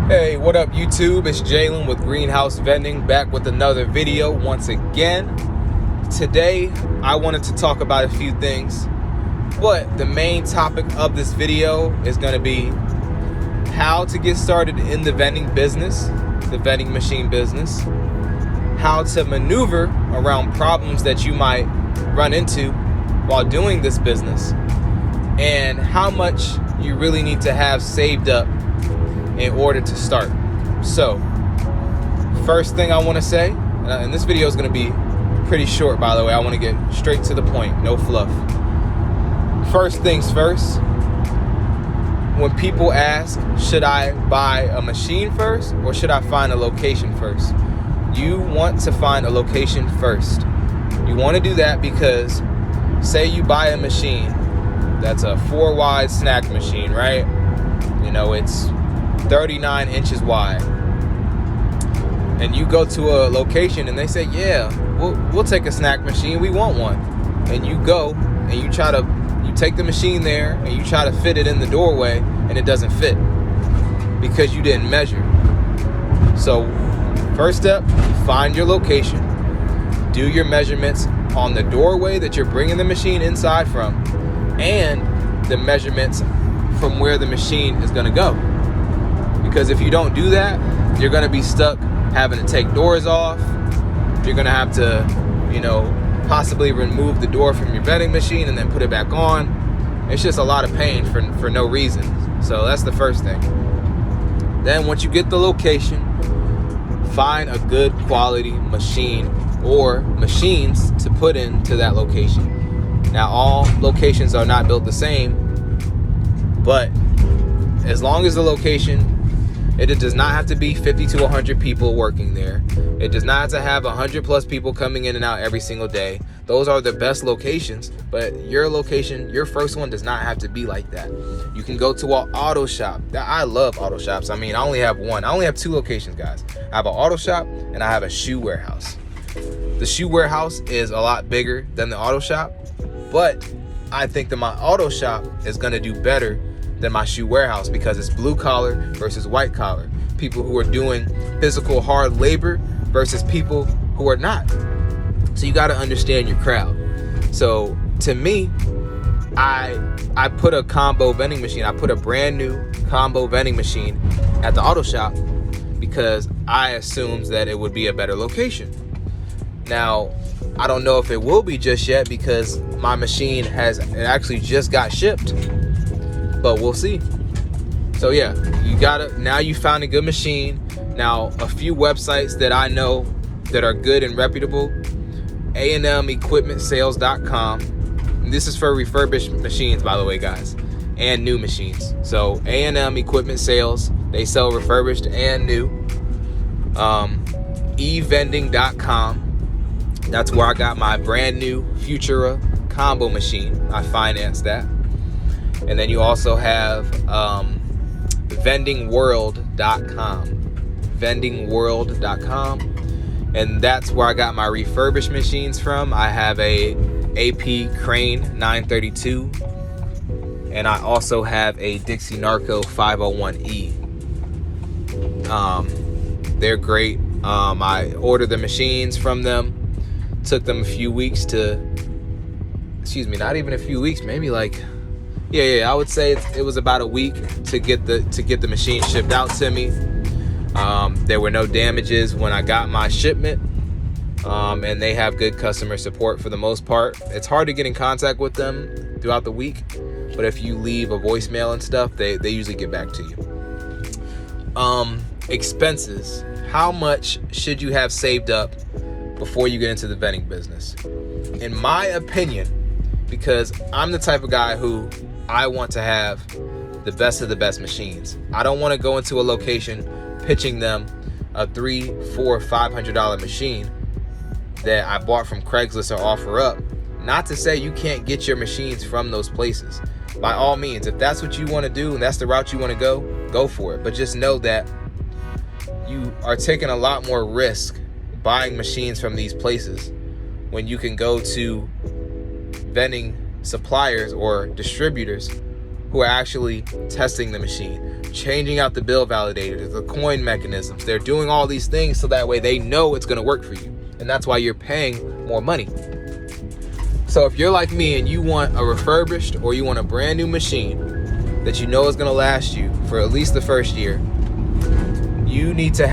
Hey, what up YouTube? It's Jalen with Greenhouse Vending, back with another video once again. Today, I wanted to talk about a few things, but the main topic of this video is going to be how to get started in the vending business, the vending machine business, how to maneuver around problems that you might run into while doing this business, and how much you really need to have saved up in order to start. So, first thing I want to say, and this video is going to be pretty short, by the way. I want to get straight to the point, no fluff. First things first, when people ask, should I buy a machine first or should I find a location first? You want to find a location first. You want to do that because, say you buy a machine that's a 4-wide snack machine, right? You know, it's 39 inches wide, and you go to a location and they say, yeah, we'll take a snack machine, we want one. And you go and you take the machine there and you try to fit it in the doorway, and it doesn't fit because you didn't measure. So first step, find your location, do your measurements on the doorway that you're bringing the machine inside from, and the measurements from where the machine is going to go. Because if you don't do that, you're going to be stuck having to take doors off. You're going to have to, possibly remove the door from your vending machine and then put it back on. It's just a lot of pain for no reason. So that's the first thing. Then once you get the location, find a good quality machine or machines to put into that location. Now, all locations are not built the same, but as long as the location, it does not have to be 50 to 100 people working there. It does not have to have 100 plus people coming in and out every single day. Those are the best locations, but your location, your first one, does not have to be like that. You can go to an auto shop. I love auto shops. I only have one. I only have 2 locations, guys. I have an auto shop and I have a shoe warehouse. The shoe warehouse is a lot bigger than the auto shop, but I think that my auto shop is going to do better than my shoe warehouse because it's blue collar versus white collar. People who are doing physical hard labor versus people who are not. So you got to understand your crowd. So to me, I put a combo vending machine. I put a brand new combo vending machine at the auto shop because I assumed that it would be a better location. Now, I don't know if it will be just yet because my machine actually just got shipped. But we'll see. So yeah, now you found a good machine. Now, a few websites that I know that are good and reputable: ANMequipmentsales.com. This is for refurbished machines, by the way, guys, and new machines. So A&M Equipment Sales, they sell refurbished and new. evending.com. That's where I got my brand new Futura combo machine. I financed that. And then you also have vendingworld.com. Vendingworld.com. And that's where I got my refurbished machines from. I have a AP Crane 932. And I also have a Dixie Narco 501E. They're great. I ordered the machines from them. Took them a few weeks not even a few weeks, maybe like... Yeah, I would say it was about a week to get the machine shipped out to me. There were no damages when I got my shipment, and they have good customer support for the most part. It's hard to get in contact with them throughout the week, but if you leave a voicemail and stuff, they usually get back to you. Expenses. How much should you have saved up before you get into the vending business? In my opinion, because I'm the type of guy who I want to have the best of the best machines. I don't want to go into a location pitching them a $300, $400, $500 machine that I bought from Craigslist or OfferUp. Not to say you can't get your machines from those places. By all means, if that's what you want to do and that's the route you want to go for it. But just know that you are taking a lot more risk buying machines from these places when you can go to vending suppliers or distributors who are actually testing the machine, changing out the bill validators, the coin mechanisms. They're doing all these things so that way they know it's going to work for you. And that's why you're paying more money. So if you're like me and you want a refurbished or you want a brand new machine that you know is going to last you for at least the first year, you need to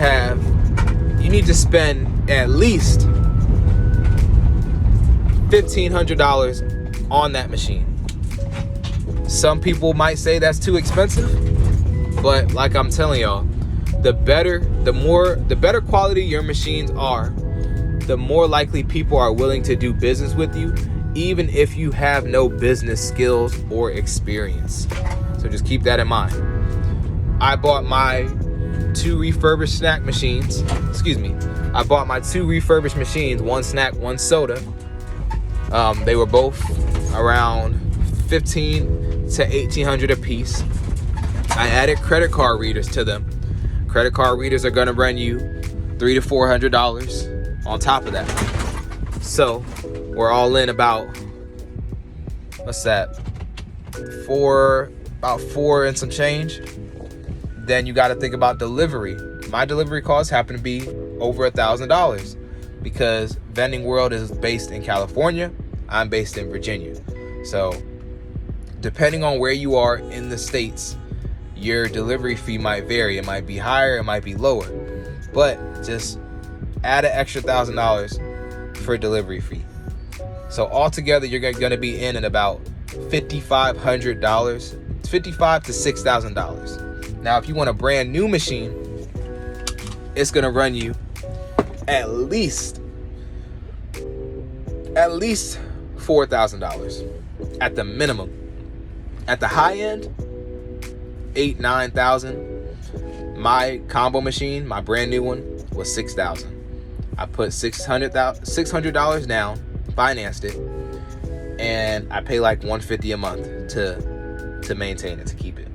spend at least $1,500 on that machine. Some people might say that's too expensive, but like I'm telling y'all, the better quality your machines are, the more likely people are willing to do business with you, even if you have no business skills or experience. So just keep that in mind. I bought my two refurbished machines, one snack, one soda. They were both around $1,500 to $1,800 a piece. I added credit card readers to them. Credit card readers are gonna run you $300 to $400 on top of that. So we're all in about, about four and some change. Then you got to think about delivery. My delivery costs happen to be over $1,000 because Vending World is based in California. I'm based in Virginia. So depending on where you are in the States, your delivery fee might vary. It might be higher, it might be lower. But just add an extra $1,000 for delivery fee. So altogether, you're going to be in at about $5,500, $5,500 to $6,000. Now, if you want a brand new machine, it's going to run you at least $4,000 at the minimum. At the high end, $8,000, $9,000. My combo machine, my brand new one, was $6,000. I put $600 down, financed it, and I pay like $150 a month to maintain it, to keep it.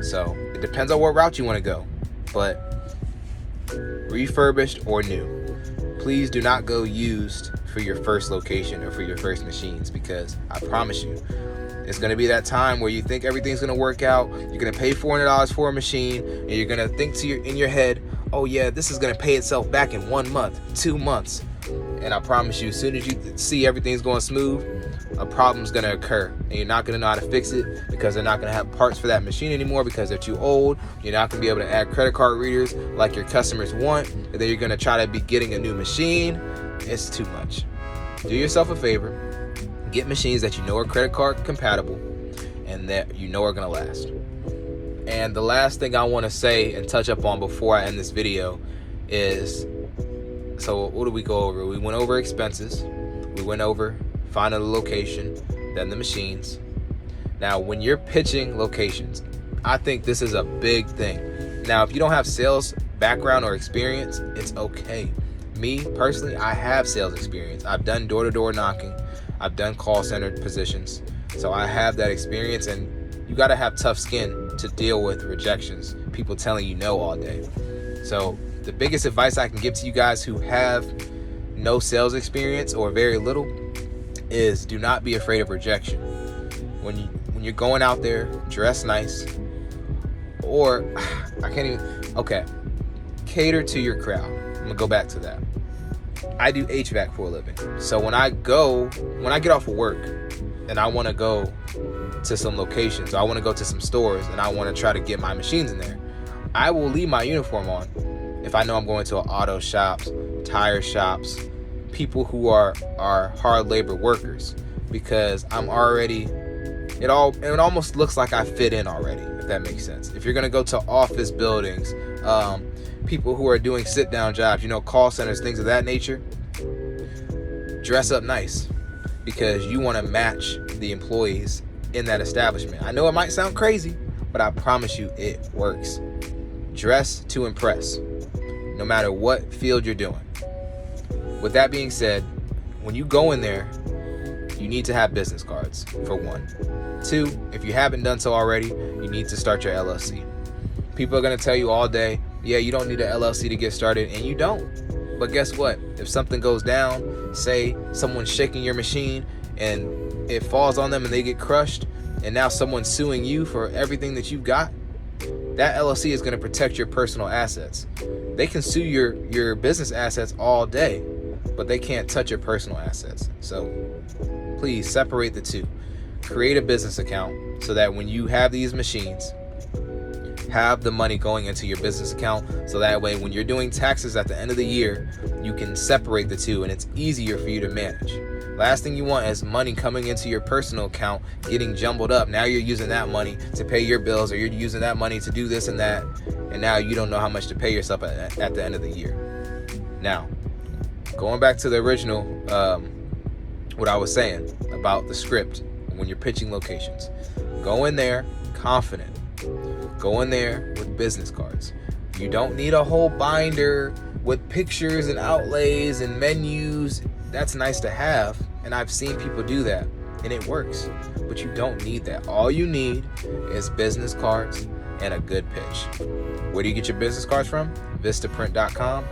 So it depends on what route you want to go, but refurbished or new, please do not go used for your first location or for your first machines, because I promise you, it's going to be that time where you think everything's going to work out. You're going to pay $400 for a machine, and you're going to think in your head, oh yeah, this is going to pay itself back in 1 month, 2 months. And I promise you, as soon as you see everything's going smooth, a problem's going to occur, and you're not going to know how to fix it because they're not going to have parts for that machine anymore because they're too old. You're not going to be able to add credit card readers like your customers want, and then you're going to try to be getting a new machine. It's too much. Do yourself a favor. Get machines that you know are credit card compatible and that you know are going to last. And the last thing I want to say and touch up on before I end this video is, so what did we go over? We went over expenses. We went over finding the location, then the machines. Now, when you're pitching locations, I think this is a big thing. Now, if you don't have sales background or experience, it's okay. Me, personally, I have sales experience. I've done door-to-door knocking. I've done call center positions. So I have that experience, and you got to have tough skin to deal with rejections, people telling you no all day. So the biggest advice I can give to you guys who have no sales experience or very little is do not be afraid of rejection. When you're going out there, dress nice, or cater to your crowd. I'm gonna go back to that. I do HVAC for a living. So when I get off of work and I want to go to some locations, or I want to go to some stores and I want to try to get my machines in there, I will leave my uniform on if I know I'm going to auto shops, tire shops, people who are hard labor workers, because I'm already, it almost looks like I fit in already, if that makes sense. If you're going to go to office buildings, people who are doing sit-down jobs, call centers, things of that nature, dress up nice, because you want to match the employees in that establishment. I know it might sound crazy, but I promise you it works. Dress to impress, no matter what field you're doing. With that being said, when you go in there, you need to have business cards, for one. 2, if you haven't done so already, you need to start your LLC. People are going to tell you all day, yeah, you don't need an LLC to get started, and you don't. But guess what? If something goes down, say someone's shaking your machine and it falls on them and they get crushed, and now someone's suing you for everything that you've got, that LLC is going to protect your personal assets. They can sue your business assets all day, but they can't touch your personal assets. So please separate the two. Create a business account so that when you have these machines, have the money going into your business account, so that way when you're doing taxes at the end of the year, you can separate the two and it's easier for you to manage. Last thing you want is money coming into your personal account getting jumbled up. Now you're using that money to pay your bills, or you're using that money to do this and that, and now you don't know how much to pay yourself at the end of the year. Now, going back to the original, what I was saying about the script when you're pitching locations, go in there confident. Go in there with business cards. You don't need a whole binder with pictures and outlays and menus. That's nice to have, and I've seen people do that, and it works. But you don't need that. All you need is business cards and a good pitch. Where do you get your business cards from? Vistaprint.com.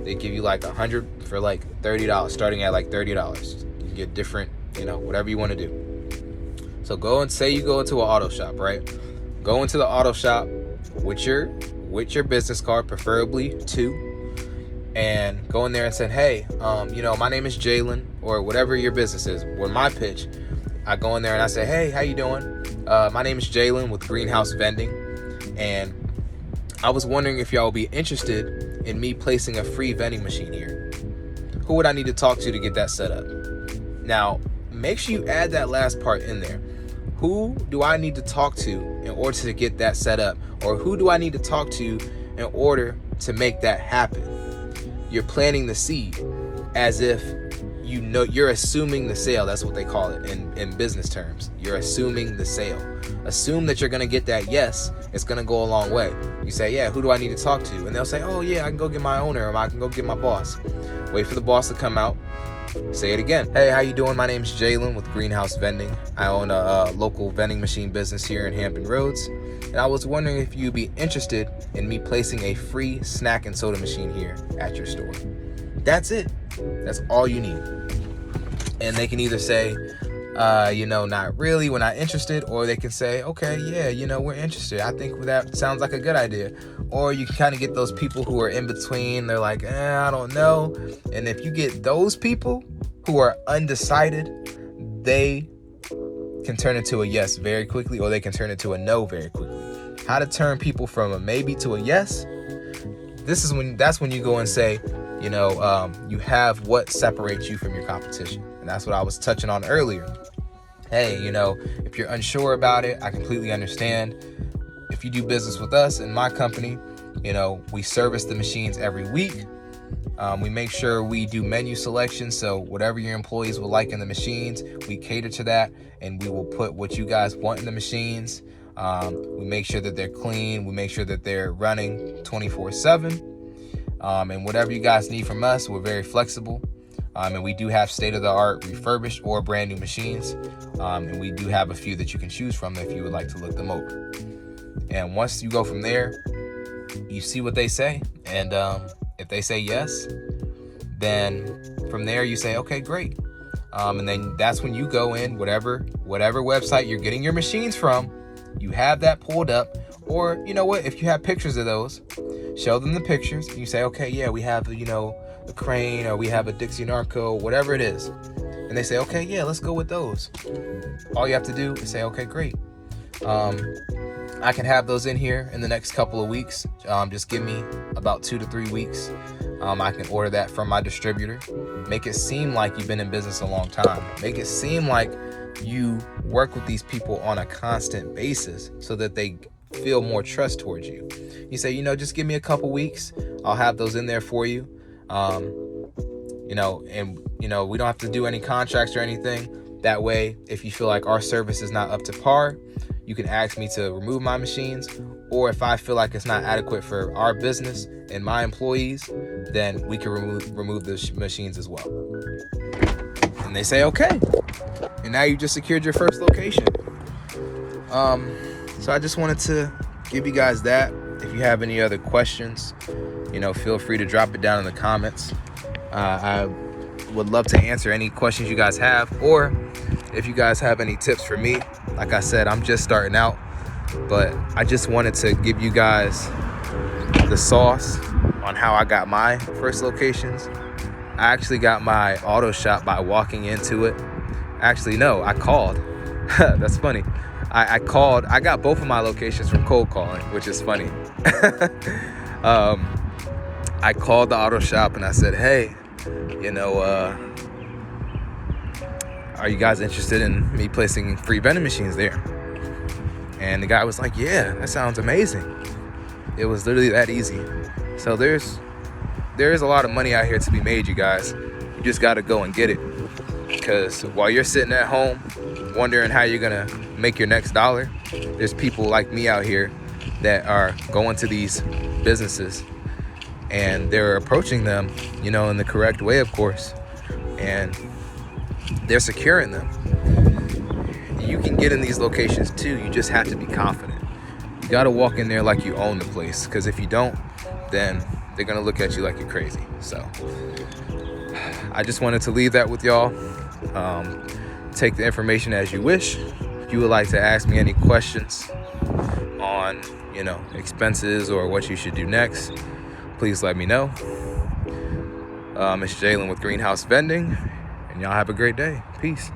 They give you like 100 for like $30, starting at like $30. You can get different, whatever you want to do. So go and say you go into an auto shop, right? Go into the auto shop with your business card, preferably 2, and go in there and say, hey, my name is Jalen, or whatever your business is. With my pitch, I go in there and I say, hey, how you doing? My name is Jalen with Greenhouse Vending, and I was wondering if y'all would be interested in me placing a free vending machine here. Who would I need to talk to get that set up? Now, make sure you add that last part in there. Who do I need to talk to in order to get that set up? Or who do I need to talk to in order to make that happen? You're planting the seed as if you're assuming the sale. That's what they call it in business terms. You're assuming the sale. Assume that you're going to get that yes. It's going to go a long way. You say, yeah, who do I need to talk to? And they'll say, oh, yeah, I can go get my owner, or I can go get my boss. Wait for the boss to come out. Say it again. Hey, how you doing? My name's Jalen with Greenhouse Vending. I own a local vending machine business here in Hampton Roads, and I was wondering if you'd be interested in me placing a free snack and soda machine here at your store. That's it. That's all you need. And they can either say, not really, we're not interested, or they can say, okay, yeah, we're interested. I think that sounds like a good idea. Or you can kind of get those people who are in between. They're like, I don't know. And if you get those people who are undecided, they can turn into a yes very quickly, or they can turn into a no very quickly. How to turn people from a maybe to a yes? That's when you go and say, you have what separates you from your competition. And that's what I was touching on earlier. Hey, if you're unsure about it, I completely understand. If you do business with us and my company, we service the machines every week. We make sure we do menu selection, so whatever your employees would like in the machines, we cater to that, and we will put what you guys want in the machines. We make sure that they're clean. We make sure that they're running 24/7. And whatever you guys need from us, we're very flexible. And we do have state-of-the-art refurbished or brand new machines. And we do have a few that you can choose from if you would like to look them over. And once you go from there, you see what they say. And if they say yes, then from there you say, okay, great. And then that's when you go in, whatever website you're getting your machines from, you have that pulled up. Or, if you have pictures of those, show them the pictures. You say, okay, yeah, we have, a Crane, or we have a Dixie Narco, whatever it is. And they say, okay, yeah, let's go with those. All you have to do is say, okay, great. I can have those in here in the next couple of weeks. Just give me about 2 to 3 weeks. I can order that from my distributor. Make it seem like you've been in business a long time. Make it seem like you work with these people on a constant basis so that they feel more trust towards you. You say, just give me a couple weeks. I'll have those in there for you. We don't have to do any contracts or anything. That way, if you feel like our service is not up to par, you can ask me to remove my machines. Or if I feel like it's not adequate for our business and my employees, then we can remove the machines as well. And they say, okay. And now you just secured your first location. So I just wanted to give you guys that. If you have any other questions, feel free to drop it down in the comments. I would love to answer any questions you guys have, or if you guys have any tips for me. Like I said, I'm just starting out, but I just wanted to give you guys the sauce on how I got my first locations. I actually got my auto shop by walking into it. Actually, no, I called. That's funny. I called. I got both of my locations from cold calling, which is funny. I called the auto shop and I said, hey, are you guys interested in me placing free vending machines there? And the guy was like, yeah, that sounds amazing. It was literally that easy. So there is a lot of money out here to be made, you guys. You just got to go and get it. Because while you're sitting at home wondering how you're going to make your next dollar, there's people like me out here that are going to these businesses and they're approaching them, in the correct way, of course. And they're securing them. You can get in these locations too. You just have to be confident. You got to walk in there like you own the place. Because if you don't, then they're going to look at you like you're crazy. So I just wanted to leave that with y'all. Take the information as you wish. If you would like to ask me any questions on, expenses or what you should do next, please let me know. It's Jalen with Greenhouse Vending, and y'all have a great day. Peace.